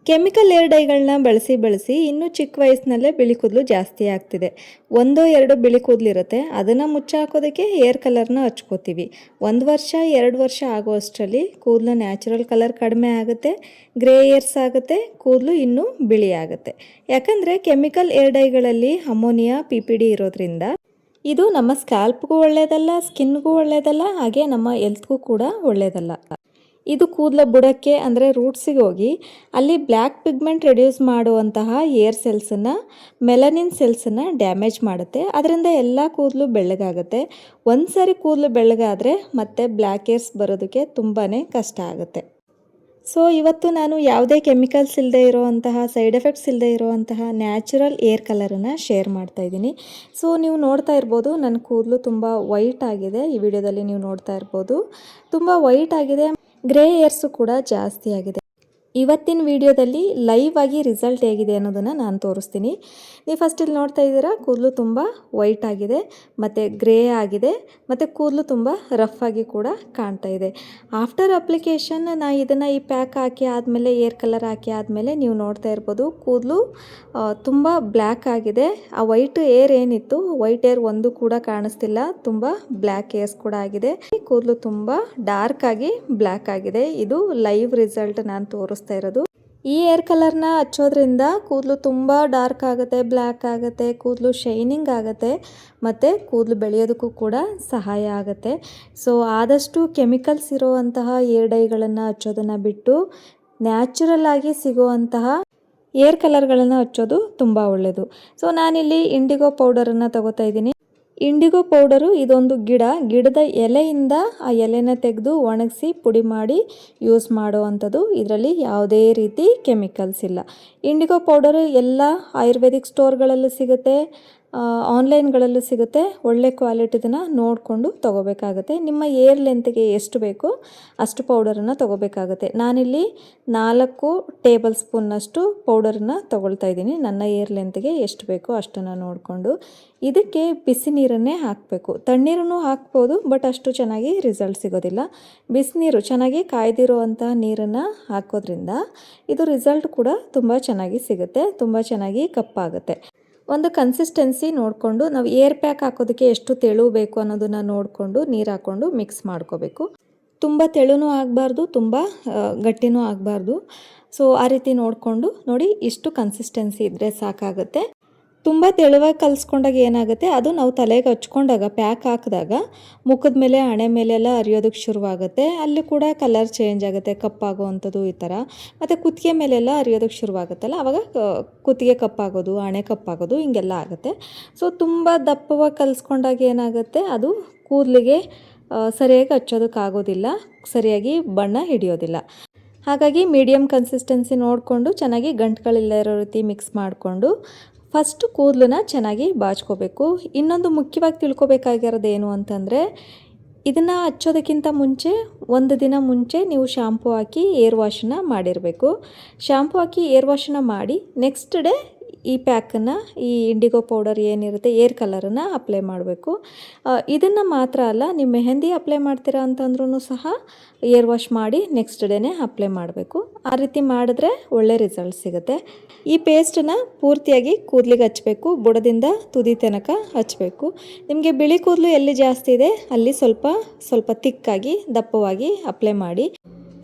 Chemical air ಡೈಗಳನ್ನ ಬಳಸಿ ಇನ್ನೂ ಚಿಕ್ಕ ವಯಸ್ಸಿನಲ್ಲೇ ಬಿಳಿ ಕೂದಲು ಜಾಸ್ತಿ ಆಗ್ತಿದೆ. ಒಂದೋ ಎರಡೋ ಬಿಳಿ ಕೂದಲಿರುತ್ತೆ, ಅದನ್ನು ಮುಚ್ಚಾಕೋದಕ್ಕೆ ಹೇರ್ ಕಲರ್ನ ಹಚ್ಕೋತೀವಿ. 1 ವರ್ಷ 2 ವರ್ಷ ಆಗೋ ಅಷ್ಟರಲ್ಲಿ ಕೂದಲು ನ್ಯಾಚುರಲ್ ಕಲರ್ ಕಡಿಮೆ ಆಗುತ್ತೆ, ಗ್ರೇ ಏರ್ಸ್ ಆಗುತ್ತೆ, ಕೂದಲು ಇನ್ನೂ ಬಿಳಿ ಆಗುತ್ತೆ. ಯಾಕಂದರೆ ಕೆಮಿಕಲ್ ಏರ್ ಡೈಗಳಲ್ಲಿ ಅಮೋನಿಯಾ PPD ಇರೋದ್ರಿಂದ ಇದು ನಮ್ಮ ಸ್ಕ್ಯಾಲ್ಪ್ಗೂ ಒಳ್ಳೆಯದಲ್ಲ, ಸ್ಕಿನ್ಗೂ ಒಳ್ಳೆಯದಲ್ಲ, ಹಾಗೆ ನಮ್ಮ ಹೆಲ್ತ್ಗೂ ಕೂಡ ಒಳ್ಳೆಯದಲ್ಲ. ಇದು ಕೂದಲ ಬುಡಕ್ಕೆ ಅಂದರೆ ರೂಟ್ಸಿಗೆ ಹೋಗಿ ಅಲ್ಲಿ ಬ್ಲ್ಯಾಕ್ ಪಿಗ್ಮೆಂಟ್ ರೆಡ್ಯೂಸ್ ಮಾಡುವಂತಹ ಏರ್ ಸೆಲ್ಸನ್ನು, ಮೆಲನಿನ್ ಸೆಲ್ಸನ್ನು ಡ್ಯಾಮೇಜ್ ಮಾಡುತ್ತೆ. ಅದರಿಂದ ಎಲ್ಲ ಕೂದಲು ಬೆಳ್ಳಗಾಗುತ್ತೆ. ಒಂದು ಸಾರಿ ಕೂದಲು ಬೆಳ್ಳಗಾದರೆ ಮತ್ತೆ ಬ್ಲ್ಯಾಕ್ ಏರ್ಸ್ ಬರೋದಕ್ಕೆ ತುಂಬಾ ಕಷ್ಟ ಆಗುತ್ತೆ. ಸೊ ಇವತ್ತು ನಾನು ಯಾವುದೇ ಕೆಮಿಕಲ್ಸ್ ಇಲ್ಲದೆ ಇರೋವಂತಹ, ಸೈಡ್ ಎಫೆಕ್ಟ್ಸ್ ಇಲ್ಲದೆ ಇರೋವಂತಹ ನ್ಯಾಚುರಲ್ ಏರ್ ಕಲರನ್ನು ಶೇರ್ ಮಾಡ್ತಾ ಇದ್ದೀನಿ. ಸೊ ನೀವು ನೋಡ್ತಾ ಇರ್ಬೋದು, ನನ್ನ ಕೂದಲು ತುಂಬ ವೈಟ್ ಆಗಿದೆ. ಈ ವಿಡಿಯೋದಲ್ಲಿ ನೀವು ನೋಡ್ತಾ ಇರ್ಬೋದು, ತುಂಬ ವೈಟ್ ಆಗಿದೆ, ಗ್ರೇ ಏರ್ಸು ಕೂಡ ಜಾಸ್ತಿ ಆಗಿದೆ. ಇವತ್ತಿನ ವಿಡಿಯೋದಲ್ಲಿ ಲೈವ್ ಆಗಿ ರಿಸಲ್ಟ್ ಹೇಗಿದೆ ಅನ್ನೋದನ್ನು ನಾನು ತೋರಿಸ್ತೀನಿ. ನೀವು ಫಸ್ಟ್ ಇಲ್ಲಿ ನೋಡ್ತಾ ಇದ್ದೀರಾ, ಕೂದಲು ತುಂಬ ವೈಟ್ ಆಗಿದೆ ಮತ್ತು ಗ್ರೇ ಆಗಿದೆ ಮತ್ತು ಕೂದಲು ತುಂಬ ರಫ್ ಆಗಿ ಕೂಡ ಕಾಣ್ತಾ ಇದೆ. ಆಫ್ಟರ್ ಅಪ್ಲಿಕೇಶನ್ ಇದನ್ನು ಈ ಪ್ಯಾಕ್ ಹಾಕಿ ಆದಮೇಲೆ, ಏರ್ ಕಲರ್ ಹಾಕಿ ಆದಮೇಲೆ ನೀವು ನೋಡ್ತಾ ಇರ್ಬೋದು, ಕೂದಲು ತುಂಬ ಬ್ಲ್ಯಾಕ್ ಆಗಿದೆ. ಆ ವೈಟ್ ಏರ್ ಏನಿತ್ತು, ವೈಟ್ ಏರ್ ಒಂದು ಕೂಡ ಕಾಣಿಸ್ತಿಲ್ಲ, ತುಂಬ ಬ್ಲ್ಯಾಕ್ ಏರ್ಸ್ ಕೂಡ ಆಗಿದೆ. ಕೂದಲು ತುಂಬ ಡಾರ್ಕ್ ಆಗಿ ಬ್ಲ್ಯಾಕ್ ಆಗಿದೆ. ಇದು ಲೈವ್ ರಿಸಲ್ಟ್ ನಾನು ತೋರಿಸ್ತಾ ಇರೋದು. ಈ ಏರ್ ಕಲರ್ನ ಹಚ್ಚೋದ್ರಿಂದ ಕೂದಲು ತುಂಬ ಡಾರ್ಕ್ ಆಗುತ್ತೆ, ಬ್ಲ್ಯಾಕ್ ಆಗುತ್ತೆ, ಕೂದಲು ಶೈನಿಂಗ್ ಆಗುತ್ತೆ ಮತ್ತು ಕೂದಲು ಬೆಳೆಯೋದಕ್ಕೂ ಕೂಡ ಸಹಾಯ ಆಗುತ್ತೆ. ಸೊ ಆದಷ್ಟು ಕೆಮಿಕಲ್ಸ್ ಇರೋವಂತಹ ಏರ್ ಡೈಗಳನ್ನು ಹಚ್ಚೋದನ್ನು ಬಿಟ್ಟು ನ್ಯಾಚುರಲ್ ಆಗಿ ಸಿಗುವಂತಹ ಏರ್ ಕಲರ್ಗಳನ್ನು ಹಚ್ಚೋದು ತುಂಬ ಒಳ್ಳೆಯದು. ಸೊ ನಾನಿಲ್ಲಿ ಇಂಡಿಗೋ ಪೌಡರನ್ನು ತಗೋತಾ ಇದ್ದೀನಿ. ಇಂಡಿಗೋ ಪೌಡರು ಇದೊಂದು ಗಿಡದ ಎಲೆಯಿಂದ ಆ ಎಲೆನ ತೆಗೆದು ಒಣಗಿಸಿ ಪುಡಿ ಮಾಡಿ ಯೂಸ್ ಮಾಡುವಂಥದ್ದು. ಇದರಲ್ಲಿ ಯಾವುದೇ ರೀತಿ ಕೆಮಿಕಲ್ಸ್ ಇಲ್ಲ. ಇಂಡಿಗೋ ಪೌಡರು ಎಲ್ಲ ಆಯುರ್ವೇದಿಕ್ ಸ್ಟೋರ್ಗಳಲ್ಲೂ ಸಿಗುತ್ತೆ, ಆನ್ಲೈನ್ಗಳಲ್ಲೂ ಸಿಗುತ್ತೆ. ಒಳ್ಳೆ ಕ್ವಾಲಿಟಿದನ್ನು ನೋಡಿಕೊಂಡು ತೊಗೋಬೇಕಾಗುತ್ತೆ. ನಿಮ್ಮ ಏರ್ ಲೆಂತ್ಗೆ ಎಷ್ಟು ಬೇಕೋ ಅಷ್ಟು ಪೌಡರನ್ನು ತೊಗೋಬೇಕಾಗುತ್ತೆ. ನಾನಿಲ್ಲಿ 4 ಟೇಬಲ್ ಸ್ಪೂನ್ನಷ್ಟು ಪೌಡರನ್ನು ತೊಗೊಳ್ತಾ ಇದ್ದೀನಿ. ನನ್ನ ಏರ್ ಲೆಂತ್ಗೆ ಎಷ್ಟು ಬೇಕೋ ಅಷ್ಟನ್ನು ನೋಡಿಕೊಂಡು. ಇದಕ್ಕೆ ಬಿಸಿ ನೀರನ್ನೇ ಹಾಕಬೇಕು. ತಣ್ಣೀರನ್ನು ಹಾಕ್ಬೋದು, ಬಟ್ ಅಷ್ಟು ಚೆನ್ನಾಗಿ ರಿಸಲ್ಟ್ ಸಿಗೋದಿಲ್ಲ. ಬಿಸಿನೀರು ಚೆನ್ನಾಗಿ ಕಾಯ್ದಿರುವಂಥ ನೀರನ್ನು ಹಾಕೋದ್ರಿಂದ ಇದು ರಿಸಲ್ಟ್ ಕೂಡ ತುಂಬ ಚೆನ್ನಾಗಿ ಸಿಗುತ್ತೆ, ತುಂಬ ಚೆನ್ನಾಗಿ ಕಪ್ಪಾಗುತ್ತೆ. ಒಂದು ಕನ್ಸಿಸ್ಟೆನ್ಸಿ ನೋಡಿಕೊಂಡು ನಾವು ಏರ್ ಪ್ಯಾಕ್ ಹಾಕೋದಕ್ಕೆ ಎಷ್ಟು ತೆಳು ಬೇಕು ಅನ್ನೋದನ್ನು ನೋಡಿಕೊಂಡು ನೀರು ಹಾಕ್ಕೊಂಡು ಮಿಕ್ಸ್ ಮಾಡ್ಕೋಬೇಕು. ತುಂಬ ತೆಳುನೂ ಆಗಬಾರ್ದು, ತುಂಬ ಗಟ್ಟಿನೂ ಆಗಬಾರ್ದು. ಸೊ ಆ ರೀತಿ ನೋಡಿಕೊಂಡು ನೋಡಿ, ಇಷ್ಟು ಕನ್ಸಿಸ್ಟೆನ್ಸಿ ಇದ್ದರೆ ಸಾಕಾಗುತ್ತೆ. ತುಂಬ ತೆಳುವಾಗಿ ಕಲಿಸ್ಕೊಂಡಾಗ ಏನಾಗುತ್ತೆ, ಅದು ನಾವು ತಲೆಗೆ ಹಚ್ಕೊಂಡಾಗ, ಪ್ಯಾಕ್ ಹಾಕಿದಾಗ ಮುಖದ ಮೇಲೆ, ಹಣೆ ಮೇಲೆಲ್ಲ ಹರಿಯೋದಕ್ಕೆ ಶುರುವಾಗುತ್ತೆ. ಅಲ್ಲಿ ಕೂಡ ಕಲರ್ ಚೇಂಜ್ ಆಗುತ್ತೆ, ಕಪ್ಪಾಗುವಂಥದ್ದು ಈ ಥರ. ಮತ್ತು ಕುತ್ತಿಗೆ ಮೇಲೆಲ್ಲ ಹರಿಯೋದಕ್ಕೆ ಶುರುವಾಗುತ್ತಲ್ಲ, ಆವಾಗ ಕುತ್ತಿಗೆ ಕಪ್ಪಾಗೋದು, ಹಣೆ ಕಪ್ಪಾಗೋದು ಹಿಂಗೆಲ್ಲ ಆಗುತ್ತೆ. ಸೊ ತುಂಬ ದಪ್ಪವಾಗಿ ಕಲಿಸ್ಕೊಂಡಾಗ ಏನಾಗುತ್ತೆ, ಅದು ಕೂದಲಿಗೆ ಸರಿಯಾಗಿ ಹಚ್ಚೋದಕ್ಕಾಗೋದಿಲ್ಲ, ಸರಿಯಾಗಿ ಬಣ್ಣ ಹಿಡಿಯೋದಿಲ್ಲ. ಹಾಗಾಗಿ ಮೀಡಿಯಮ್ ಕನ್ಸಿಸ್ಟೆನ್ಸಿ ನೋಡಿಕೊಂಡು ಚೆನ್ನಾಗಿ ಗಂಟುಗಳಿಲ್ಲ ಇರೋ ರೀತಿ ಮಿಕ್ಸ್ ಮಾಡಿಕೊಂಡು ಫಸ್ಟು ಕೂದಲನ್ನ ಚೆನ್ನಾಗಿ ಬಾಚ್ಕೋಬೇಕು. ಇನ್ನೊಂದು ಮುಖ್ಯವಾಗಿ ತಿಳ್ಕೊಬೇಕಾಗಿರೋದು ಏನು ಅಂತಂದರೆ, ಇದನ್ನು ಹಚ್ಚೋದಕ್ಕಿಂತ ಮುಂಚೆ 1 ದಿನ ಮುಂಚೆ ನೀವು ಶಾಂಪೂ ಹಾಕಿ ಏರ್ ವಾಶನ್ನ ಮಾಡಿರಬೇಕು. ಶಾಂಪೂ ಹಾಕಿ ಏರ್ ವಾಶನ್ನ ಮಾಡಿ ನೆಕ್ಸ್ಟ್ ಡೇ ಈ ಪ್ಯಾಕನ್ನು, ಈ ಇಂಡಿಗೋ ಪೌಡರ್ ಏನಿರುತ್ತೆ ಏರ್ ಕಲರನ್ನು ಅಪ್ಲೈ ಮಾಡಬೇಕು. ಇದನ್ನು ಮಾತ್ರ ಅಲ್ಲ, ನೀವು ಮೆಹಂದಿ ಅಪ್ಲೈ ಮಾಡ್ತೀರಾ ಅಂತಂದ್ರೂ ಸಹ ಏರ್ ವಾಶ್ ಮಾಡಿ ನೆಕ್ಸ್ಟ್ ಡೇನೇ ಅಪ್ಲೈ ಮಾಡಬೇಕು. ಆ ರೀತಿ ಮಾಡಿದ್ರೆ ಒಳ್ಳೆ ರಿಸಲ್ಟ್ ಸಿಗುತ್ತೆ. ಈ ಪೇಸ್ಟನ್ನು ಪೂರ್ತಿಯಾಗಿ ಕೂದಲಿಗೆ ಹಚ್ಚಬೇಕು, ಬುಡದಿಂದ ತುದಿ ತನಕ ಹಚ್ಚಬೇಕು. ನಿಮಗೆ ಬಿಳಿ ಕೂದಲು ಎಲ್ಲಿ ಜಾಸ್ತಿ ಇದೆ ಅಲ್ಲಿ ಸ್ವಲ್ಪ ತಿಕ್ಕಾಗಿ ದಪ್ಪವಾಗಿ ಅಪ್ಲೈ ಮಾಡಿ.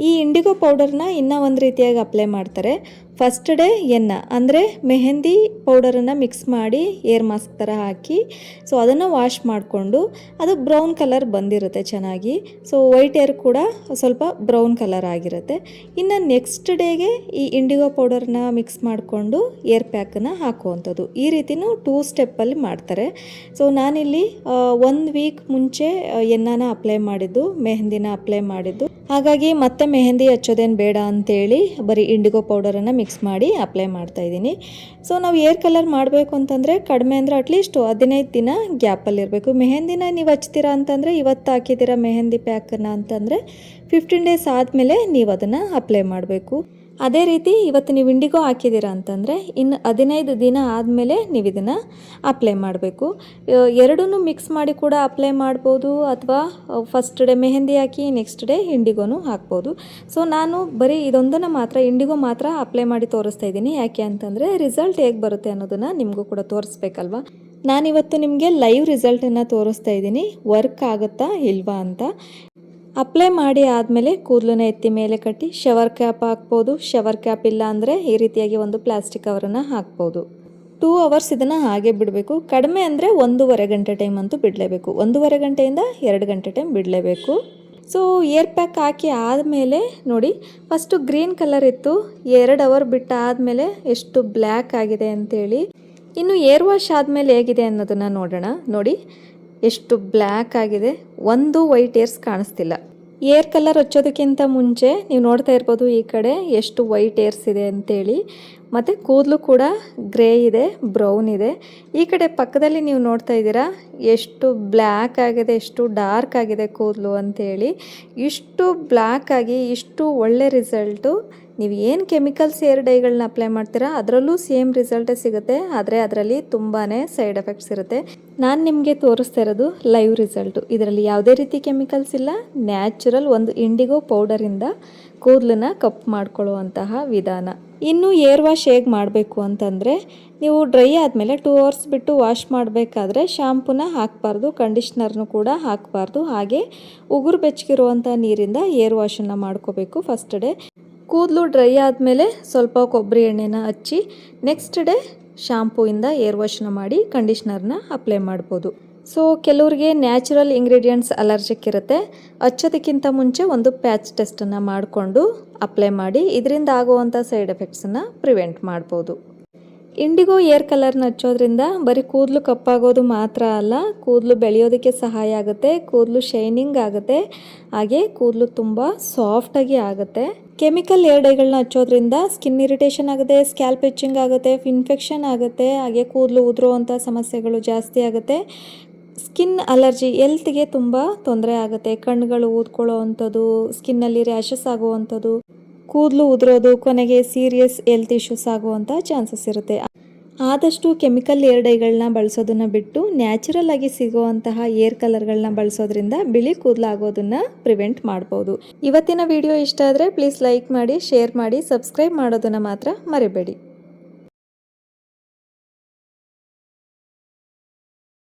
ಈ ಇಂಡಿಗೋ ಪೌಡರ್ನ ಇನ್ನೂ ಒಂದು ರೀತಿಯಾಗಿ ಅಪ್ಲೈ ಮಾಡ್ತಾರೆ. ಫಸ್ಟ್ ಡೇ ಅಂದರೆ ಮೆಹಂದಿ ಪೌಡರನ್ನು ಮಿಕ್ಸ್ ಮಾಡಿ ಏರ್ ಮಾಸ್ಕ್ ಥರ ಹಾಕಿ, ಸೊ ಅದನ್ನು ವಾಶ್ ಮಾಡಿಕೊಂಡು ಅದು ಬ್ರೌನ್ ಕಲರ್ ಬಂದಿರುತ್ತೆ ಚೆನ್ನಾಗಿ. ಸೊ ವೈಟ್ ಏರ್ ಕೂಡ ಸ್ವಲ್ಪ ಬ್ರೌನ್ ಕಲರ್ ಆಗಿರುತ್ತೆ. ಇನ್ನು ನೆಕ್ಸ್ಟ್ ಡೇಗೆ ಈ ಇಂಡಿಗೋ ಪೌಡರ್ನ ಮಿಕ್ಸ್ ಮಾಡಿಕೊಂಡು ಏರ್ ಪ್ಯಾಕನ್ನು ಹಾಕುವಂಥದ್ದು. ಈ ರೀತಿಯೂ 2 ಸ್ಟೆಪ್ಪಲ್ಲಿ ಮಾಡ್ತಾರೆ. ಸೊ ನಾನಿಲ್ಲಿ 1 ವೀಕ್ ಮುಂಚೆ ಎಣ್ಣೆನ ಅಪ್ಲೈ ಮಾಡಿದ್ದು, ಮೆಹಂದಿನ ಅಪ್ಲೈ ಮಾಡಿದ್ದು. ಹಾಗಾಗಿ ಮತ್ತೆ ಮೆಹಂದಿ ಹಚ್ಚೋದೇನು ಬೇಡ ಅಂತೇಳಿ ಬರೀ ಇಂಡಿಗೋ ಪೌಡರನ್ನು ಮಿಕ್ಸ್ ಮಾಡಿ ಅಪ್ಲೈ ಮಾಡ್ತಾ ಇದ್ದೀನಿ. ಸೊ ನಾವು ಏರ್ ಕಲರ್ ಮಾಡಬೇಕು ಅಂತಂದರೆ ಕಡಿಮೆ ಅಂದರೆ ಅಟ್ಲೀಸ್ಟ್ 15 ದಿನ ಗ್ಯಾಪಲ್ಲಿರಬೇಕು. ಮೆಹಂದಿನ ನೀವು ಹಚ್ತೀರಾ ಅಂತಂದರೆ, ಇವತ್ತು ಹಾಕಿದ್ದೀರಾ ಮೆಹಂದಿ ಪ್ಯಾಕನ್ನು ಅಂತಂದರೆ 15 ಡೇಸ್ ಆದಮೇಲೆ ನೀವು ಅದನ್ನು ಅಪ್ಲೈ ಮಾಡಬೇಕು. ಅದೇ ರೀತಿ ಇವತ್ತು ನೀವು ಇಂಡಿಗೋ ಹಾಕಿದ್ದೀರಾ ಅಂತಂದರೆ ಇನ್ನು 15 ದಿನ ಆದಮೇಲೆ ನೀವು ಇದನ್ನು ಅಪ್ಲೈ ಮಾಡಬೇಕು. ಎರಡನ್ನೂ ಮಿಕ್ಸ್ ಮಾಡಿ ಕೂಡ ಅಪ್ಲೈ ಮಾಡ್ಬೋದು, ಅಥವಾ ಫಸ್ಟ್ ಡೇ ಮೆಹಂದಿ ಹಾಕಿ ನೆಕ್ಸ್ಟ್ ಡೇ ಇಂಡಿಗೋನು ಹಾಕ್ಬೋದು. ಸೊ ನಾನು ಬರೀ ಇದೊಂದನ್ನು ಮಾತ್ರ ಇಂಡಿಗೋ ಮಾತ್ರ ಅಪ್ಲೈ ಮಾಡಿ ತೋರಿಸ್ತಾ ಇದ್ದೀನಿ. ಯಾಕೆ ಅಂತಂದರೆ ರಿಸಲ್ಟ್ ಹೇಗೆ ಬರುತ್ತೆ ಅನ್ನೋದನ್ನು ನಿಮಗೂ ಕೂಡ ತೋರಿಸ್ಬೇಕಲ್ವ. ನಾನಿವತ್ತು ನಿಮಗೆ ಲೈವ್ ರಿಸಲ್ಟನ್ನು ತೋರಿಸ್ತಾ ಇದ್ದೀನಿ, ವರ್ಕ್ ಆಗುತ್ತಾ ಇಲ್ವಾ ಅಂತ. ಅಪ್ಲೈ ಮಾಡಿ ಆದಮೇಲೆ ಕೂದಲನ್ನ ಎತ್ತಿ ಮೇಲೆ ಕಟ್ಟಿ ಶವರ್ ಕ್ಯಾಪ್ ಹಾಕ್ಬೋದು. ಶವರ್ ಕ್ಯಾಪ್ ಇಲ್ಲ ಅಂದರೆ ಈ ರೀತಿಯಾಗಿ ಒಂದು ಪ್ಲಾಸ್ಟಿಕ್ ಕವರನ್ನು ಹಾಕ್ಬೋದು. 2 ಅವರ್ಸ್ ಇದನ್ನು ಹಾಗೆ ಬಿಡಬೇಕು. ಕಡಿಮೆ ಅಂದರೆ 1.5 ಗಂಟೆ ಟೈಮ್ ಅಂತೂ ಬಿಡಲೇಬೇಕು. 1.5 ಗಂಟೆಯಿಂದ 2 ಗಂಟೆ ಟೈಮ್ ಬಿಡಲೇಬೇಕು. ಸೊ ಏರ್ ಪ್ಯಾಕ್ ಹಾಕಿ ಆದಮೇಲೆ ನೋಡಿ, ಫಸ್ಟು ಗ್ರೀನ್ ಕಲರ್ ಇತ್ತು, 2 ಅವರ್ ಬಿಟ್ಟು ಆದಮೇಲೆ ಎಷ್ಟು ಬ್ಲ್ಯಾಕ್ ಆಗಿದೆ ಅಂತೇಳಿ. ಇನ್ನು ಏರ್ ವಾಶ್ ಆದಮೇಲೆ ಹೇಗಿದೆ ಅನ್ನೋದನ್ನು ನೋಡೋಣ. ನೋಡಿ ಎಷ್ಟು ಬ್ಲ್ಯಾಕ್ ಆಗಿದೆ, ಒಂದು ವೈಟ್ ಏರ್ಸ್ ಕಾಣಿಸ್ತಿಲ್ಲ. ಏರ್ ಕಲರ್ ಹಚ್ಚೋದಕ್ಕಿಂತ ಮುಂಚೆ ನೀವು ನೋಡ್ತಾ ಇರ್ಬೋದು ಈ ಕಡೆ ಎಷ್ಟು ವೈಟ್ ಏರ್ಸ್ ಇದೆ ಅಂತೇಳಿ. ಮತ್ತು ಕೂದಲು ಕೂಡ ಗ್ರೇ ಇದೆ, ಬ್ರೌನ್ ಇದೆ. ಈ ಕಡೆ ಪಕ್ಕದಲ್ಲಿ ನೀವು ನೋಡ್ತಾ ಇದ್ದೀರಾ ಎಷ್ಟು ಬ್ಲ್ಯಾಕ್ ಆಗಿದೆ, ಎಷ್ಟು ಡಾರ್ಕ್ ಆಗಿದೆ ಕೂದಲು ಅಂತೇಳಿ. ಇಷ್ಟು ಬ್ಲ್ಯಾಕ್ ಆಗಿ ಇಷ್ಟು ಒಳ್ಳೆ ರಿಸಲ್ಟು ನೀವು ಏನು ಕೆಮಿಕಲ್ಸ್ ಏರ್ ಡೈಗಳನ್ನ ಅಪ್ಲೈ ಮಾಡ್ತೀರಾ ಅದರಲ್ಲೂ ಸೇಮ್ ರಿಸಲ್ಟೇ ಸಿಗುತ್ತೆ. ಆದರೆ ಅದರಲ್ಲಿ ತುಂಬಾ ಸೈಡ್ ಎಫೆಕ್ಟ್ಸ್ ಇರುತ್ತೆ. ನಾನು ನಿಮಗೆ ತೋರಿಸ್ತಾ ಇರೋದು ಲೈವ್ ರಿಸಲ್ಟು. ಇದರಲ್ಲಿ ಯಾವುದೇ ರೀತಿ ಕೆಮಿಕಲ್ಸ್ ಇಲ್ಲ, ನ್ಯಾಚುರಲ್ ಒಂದು ಇಂಡಿಗೋ ಪೌಡರಿಂದ ಕೂದಲನ್ನ ಕಪ್ ಮಾಡ್ಕೊಳ್ಳುವಂತಹ ವಿಧಾನ. ಇನ್ನು ಏರ್ ವಾಶ್ ಹೇಗೆ ಮಾಡಬೇಕು ಅಂತಂದರೆ, ನೀವು ಡ್ರೈ ಆದಮೇಲೆ 2 ಅವರ್ಸ್ ಬಿಟ್ಟು ವಾಶ್ ಮಾಡಬೇಕಾದ್ರೆ ಶಾಂಪೂನ ಹಾಕಬಾರ್ದು, ಕಂಡೀಷ್ನರ್ನು ಕೂಡ ಹಾಕಬಾರ್ದು. ಹಾಗೆ ಉಗುರು ಬೆಚ್ಚಗಿರುವಂಥ ನೀರಿಂದ ಏರ್ ವಾಶನ್ನು ಮಾಡ್ಕೋಬೇಕು. ಫಸ್ಟ್ ಡೇ ಕೂದಲು ಡ್ರೈ ಆದಮೇಲೆ ಸ್ವಲ್ಪ ಕೊಬ್ಬರಿ ಎಣ್ಣೆನ ಹಚ್ಚಿ ನೆಕ್ಸ್ಟ್ ಡೇ ಶಾಂಪೂಯಿಂದ ಏರ್ ವಾಶ್ನ ಮಾಡಿ ಕಂಡೀಷ್ನರ್ನ ಅಪ್ಲೈ ಮಾಡ್ಬೋದು. ಸೊ ಕೆಲವರಿಗೆ ನ್ಯಾಚುರಲ್ ಇಂಗ್ರೀಡಿಯೆಂಟ್ಸ್ ಅಲರ್ಜಿಕ್ ಇರುತ್ತೆ. ಹಚ್ಚೋದಕ್ಕಿಂತ ಮುಂಚೆ ಒಂದು ಪ್ಯಾಚ್ ಟೆಸ್ಟನ್ನು ಮಾಡಿಕೊಂಡು ಅಪ್ಲೈ ಮಾಡಿ ಇದರಿಂದ ಆಗುವಂಥ ಸೈಡ್ ಎಫೆಕ್ಟ್ಸನ್ನು ಪ್ರಿವೆಂಟ್ ಮಾಡ್ಬೋದು. ಇಂಡಿಗೋ ಏರ್ ಕಲರ್ನ ಹಚ್ಚೋದ್ರಿಂದ ಬರೀ ಕೂದಲು ಕಪ್ಪಾಗೋದು ಮಾತ್ರ ಅಲ್ಲ, ಕೂದಲು ಬೆಳೆಯೋದಕ್ಕೆ ಸಹಾಯ ಆಗುತ್ತೆ, ಕೂದಲು ಶೈನಿಂಗ್ ಆಗುತ್ತೆ, ಹಾಗೆ ಕೂದಲು ತುಂಬ ಸಾಫ್ಟಾಗಿ ಆಗುತ್ತೆ. ಕೆಮಿಕಲ್ ಏರ್ ಡೈಗಳನ್ನ ಹಚ್ಚೋದ್ರಿಂದ ಸ್ಕಿನ್ ಇರಿಟೇಷನ್ ಆಗುತ್ತೆ, ಸ್ಕ್ಯಾಲ್ಪ್ ಇಚ್ಚಿಂಗ್ ಆಗುತ್ತೆ, ಇನ್ಫೆಕ್ಷನ್ ಆಗುತ್ತೆ, ಹಾಗೆ ಕೂದಲು ಉದುರುವಂಥ ಸಮಸ್ಯೆಗಳು ಜಾಸ್ತಿ ಆಗುತ್ತೆ. ಸ್ಕಿನ್ ಅಲರ್ಜಿ ಹೆಲ್ತ್ಗೆ ತುಂಬ ತೊಂದರೆ ಆಗುತ್ತೆ. ಕಣ್ಣುಗಳು ಊದ್ಕೊಳ್ಳೋ ಅಂಥದ್ದು, ಸ್ಕಿನ್ನಲ್ಲಿ ರ್ಯಾಷಸ್ ಆಗುವಂಥದ್ದು, ಕೂದಲು ಉದುರೋದು, ಕೊನೆಗೆ ಸೀರಿಯಸ್ ಹೆಲ್ತ್ ಇಶ್ಯೂಸ್ ಆಗುವಂಥ ಚಾನ್ಸಸ್ ಇರುತ್ತೆ. ಆದಷ್ಟು ಕೆಮಿಕಲ್ ಏರ್ ಡೈಗಳನ್ನ ಬಳಸೋದನ್ನು ಬಿಟ್ಟು ನ್ಯಾಚುರಲ್ ಆಗಿ ಸಿಗುವಂತಹ ಏರ್ ಕಲರ್ಗಳನ್ನ ಬಳಸೋದ್ರಿಂದ ಬಿಳಿ ಕೂದಲಾಗೋದನ್ನು ಪ್ರಿವೆಂಟ್ ಮಾಡ್ಬೋದು. ಇವತ್ತಿನ ವಿಡಿಯೋ ಇಷ್ಟ ಆದರೆ ಪ್ಲೀಸ್ ಲೈಕ್ ಮಾಡಿ, ಶೇರ್ ಮಾಡಿ, ಸಬ್ಸ್ಕ್ರೈಬ್ ಮಾಡೋದನ್ನು ಮಾತ್ರ ಮರಿಬೇಡಿ.